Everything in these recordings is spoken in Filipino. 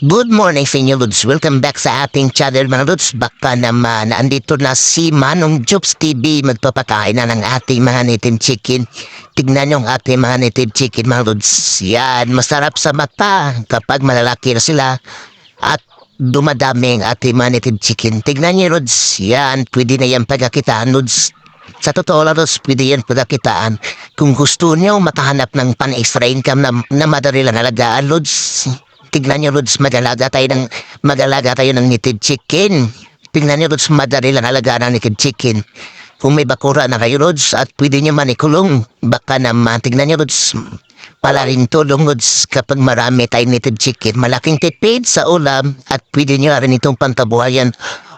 Good morning sa inyo, Lods. Welcome back sa ating channel, mga Lods. Baka naman, andito na si Manong Jobs TV. Magpapakain na ng ating mga native chicken. Tignan yung ating mga native chicken, mga Lods. Yan, masarap sa mata kapag malalaki na sila. At dumadami ang ating mga native chicken. Tignan nyo, Lods. Yan, pwede na yan pagkakitaan, Lods. Sa totoo lang, Lods, pwede yan pagkakitaan. Kung gusto nyo makahanap ng pan-extra income na madali lang alagaan, Lods. Tignan nyo, Lods, mag-alaga tayo ng native chicken. Tignan nyo, Lods, madali lang alagaan ng native chicken. Kung may bakura na kayo, Lods, at pwede nyo man ikulong, baka naman, tignan nyo, Lods, pala rin tulong, Lods, kapag marami tayong native chicken. Malaking tipid sa ulam, at pwede nyo rin itong pantabuhayan.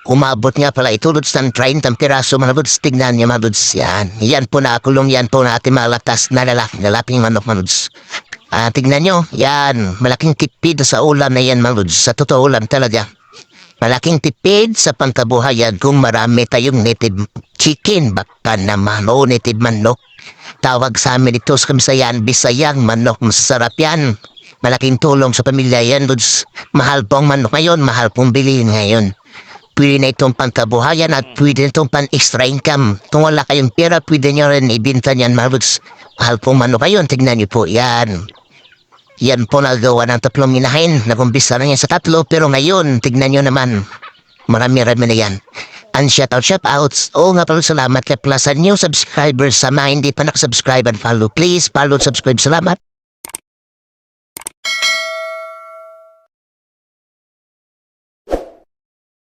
Umabot nga pala ito, Lods, ng 30 piraso, mga Lods. Tignan nyo, mga Lods, yan. Yan po na kulong, yan po na ating malatas na lalaping manok, mga Lods. Tignan nyo, yan, malaking tipid sa ulam na yan, mga Lods. Sa totoo lang talaga. Malaking tipid sa pantabuhayan kung marami tayong native chicken, baka naman, o native manok. Tawag sa amin ito sa Kamisayan, Bisayang manok, masarap yan. Malaking tulong sa pamilya yan, Lods. Mahal pong manok ngayon, mahal pong bilhin ngayon. Pwede na itong pantabuhayan at pwede na itong pan-extra income. Kung wala kayong pera, pwede nyo rin ibinta niyan, mga Lods. Mahal pong manok ngayon, tignan nyo po, yan. Yan po nagawa ng 3 minahin. Nagumpisa na yan sa 3, pero ngayon, tignan nyo naman. Marami-rami na yan. And shout out. Oo nga pala, salamat kay Plus sa new subscribers sa mga hindi pa nakasubscribe and follow. Please, follow, subscribe, salamat.